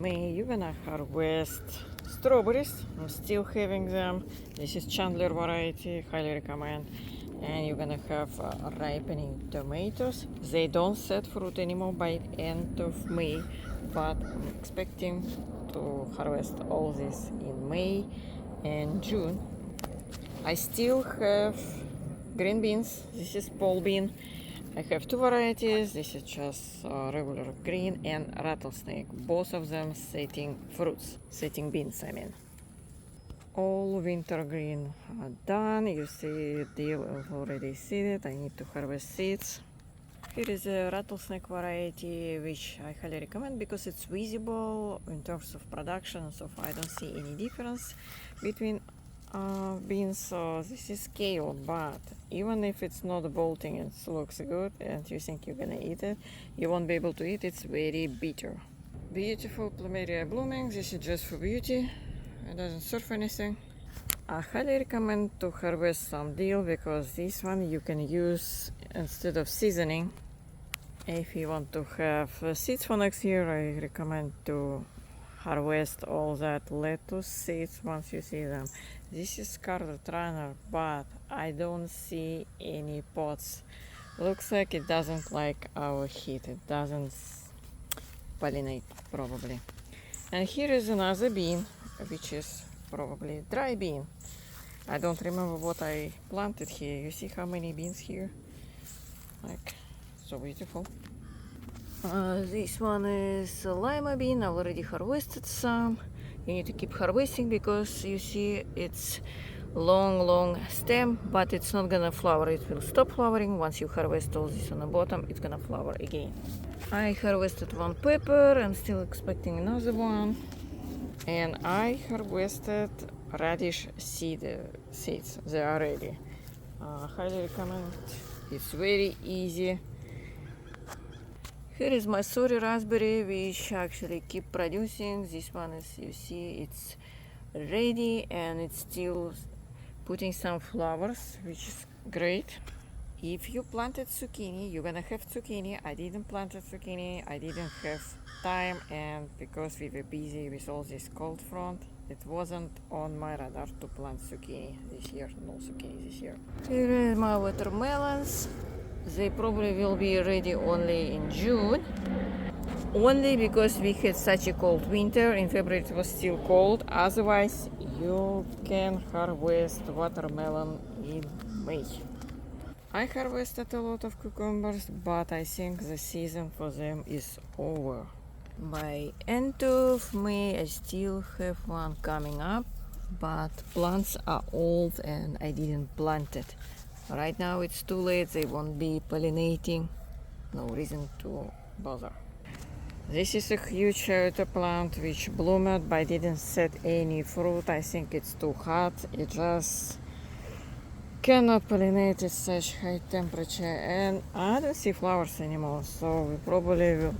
May you're gonna harvest strawberries. I'm still having them. This is Chandler variety, highly recommend. And you're gonna have ripening tomatoes. They don't set fruit anymore by end of May, but I'm expecting to harvest all this in May and June. I still have green beans. This is pole bean. I have two varieties. This is just regular green and rattlesnake. Both of them setting fruits, setting beans, I mean. All winter green are done. You see they have already seeded. I need to harvest seeds. Here is a rattlesnake variety which I highly recommend because it's visible in terms of production, so I don't see any difference between beans. So this is kale, but even if it's not bolting and it looks good and you think you're gonna eat it, you won't be able to eat it. It's very bitter. Beautiful plumeria blooming. This is just for beauty. It doesn't serve anything. I highly recommend to harvest some dill because this one you can use instead of seasoning. If you want to have seeds for next year, I recommend to harvest all that lettuce seeds once you see them. This is Scarlet Runner, but I don't see any pods. Looks like it doesn't like our heat. It doesn't pollinate probably. And here is another bean, which is probably dry bean. I don't remember what I planted here. You see how many beans here? Like, so beautiful. This one is a lima bean. I already harvested some. You need to keep harvesting because you see it's long stem, but it's not gonna flower. It will stop flowering once you harvest all this on the bottom. It's gonna flower again. I harvested one pepper. I'm still expecting another one. And I harvested radish seeds. They are ready. Highly recommend. It's very easy. Here is my sorry raspberry, which actually keep producing. This one is, you see, it's ready and it's still putting some flowers, which is great. If you planted zucchini, you're gonna have zucchini. I didn't plant a zucchini. I didn't have time, and because we were busy with all this cold front, it wasn't on my radar to plant zucchini this year. No zucchini this year. Here is my watermelons. They probably will be ready only in June. Only because we had such a cold winter. In February it was still cold. Otherwise, you can harvest watermelon in May. I harvested a lot of cucumbers, but I think the season for them is over. By end of May, I still have one coming up, but plants are old and I didn't plant it. Right now it's too late, they won't be pollinating. No reason to bother. This is a huge cherry plant which bloomed but didn't set any fruit. I think it's too hot. It just cannot pollinate at such high temperature, and I don't see flowers anymore, so we probably will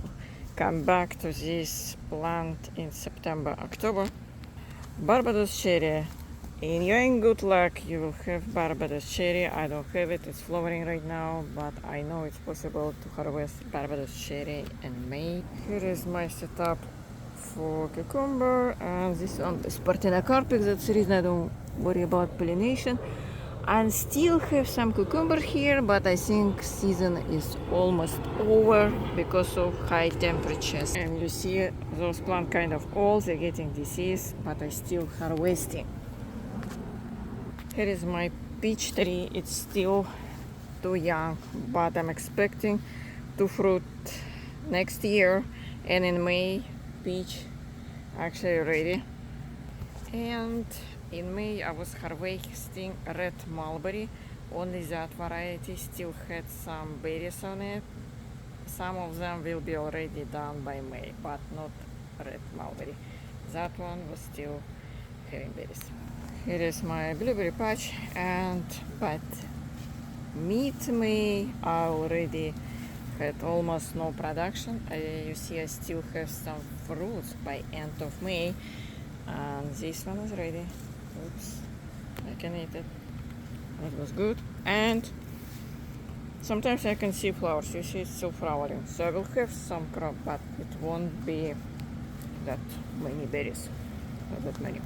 come back to this plant in September, October. Barbados cherry. In your good luck, you will have Barbados cherry. I don't have it, it's flowering right now, but I know it's possible to harvest Barbados cherry in May. Here is my setup for cucumber, and this one is Parthenocarpus. That's the reason I don't worry about pollination. I still have some cucumber here, but I think season is almost over because of high temperatures. And you see those plants kind of old, they're getting disease, but I still harvesting. Here is my peach tree. It's still too young, but I'm expecting to fruit next year, and in May peach actually ready. And in May I was harvesting red mulberry. Only that variety still had some berries on it. Some of them will be already done by May, but not red mulberry. That one was still having berries. Here is my blueberry patch, and but mid-May I already had almost no production. You see I still have some fruits by end of May, and this one is ready. Oops, I can eat it. It was good. And sometimes I can see flowers. You see it's still flowering. So I will have some crop, but it won't be that many berries. Not that many.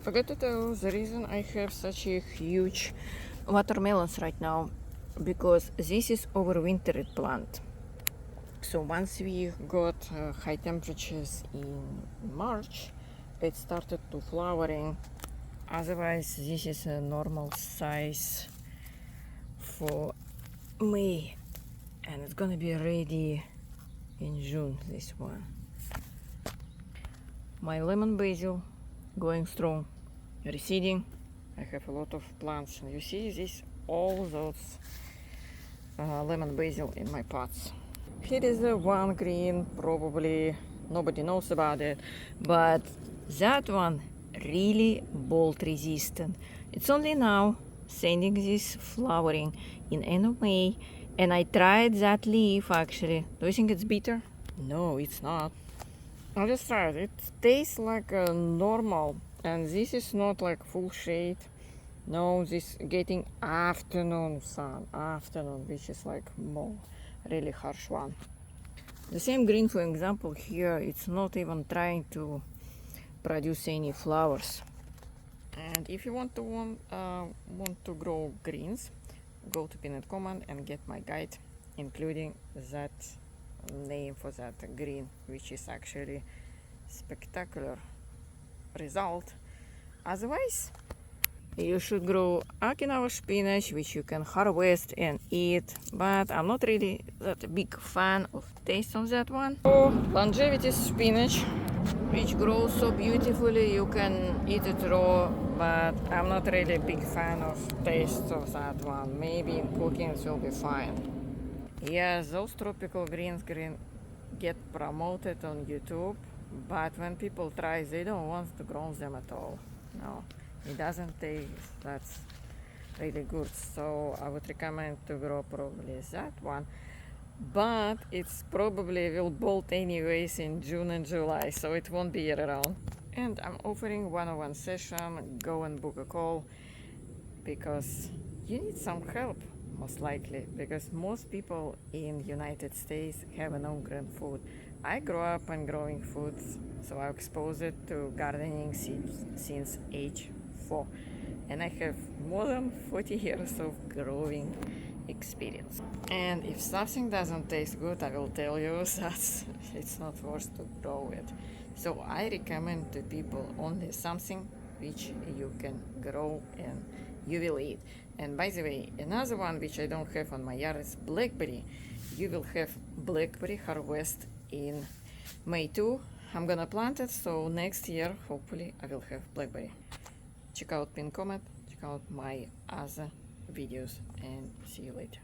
Forgot to tell the reason I have such a huge watermelons right now, because this is overwintered plant. So once we got high temperatures in March, it started to flowering. Otherwise, this is a normal size for May, and it's gonna be ready in June, this one. My lemon basil going strong, receding. I have a lot of plants, and you see this, all those lemon basil in my pots. Here is one green, probably nobody knows about it, but that one really bolt resistant. It's only now sending this flowering in end of May, and I tried that leaf actually. Do you think it's bitter? No, it's not. I'll just try it. It tastes like a normal, and this is not like full shade. No, this getting afternoon sun, afternoon, which is like more really harsh one. The same green, for example, here it's not even trying to produce any flowers. And if you want to grow greens, go to pinned comment and get my guide, including that name for that green, which is actually spectacular result. Otherwise, you should grow Okinawa spinach, which you can harvest and eat, but I'm not really that big fan of taste of that one. Oh, longevity spinach, which grows so beautifully, you can eat it raw, but I'm not really a big fan of taste of that one. Maybe in cooking it will be fine. Yeah, those tropical greens get promoted on YouTube, but when people try, they don't want to grow them at all. No, it doesn't taste that's really good. So I would recommend to grow probably that one, but it's probably will bolt anyways in June and July, so it won't be year round. And I'm offering one-on-one session. Go and book a call, because you need some help, most likely, because most people in United States have no grown food. I grew up on growing foods, so I exposed it to gardening since age 4, and I have more than 40 years of growing experience. And if something doesn't taste good, I will tell you that it's not worth to grow it. So I recommend to people only something which you can grow and you will eat. And by the way, another one which I don't have on my yard is blackberry. You will have blackberry harvest in May too. I'm gonna plant it, so next year hopefully I will have blackberry. Check out pinned comment, check out my other videos, and see you later.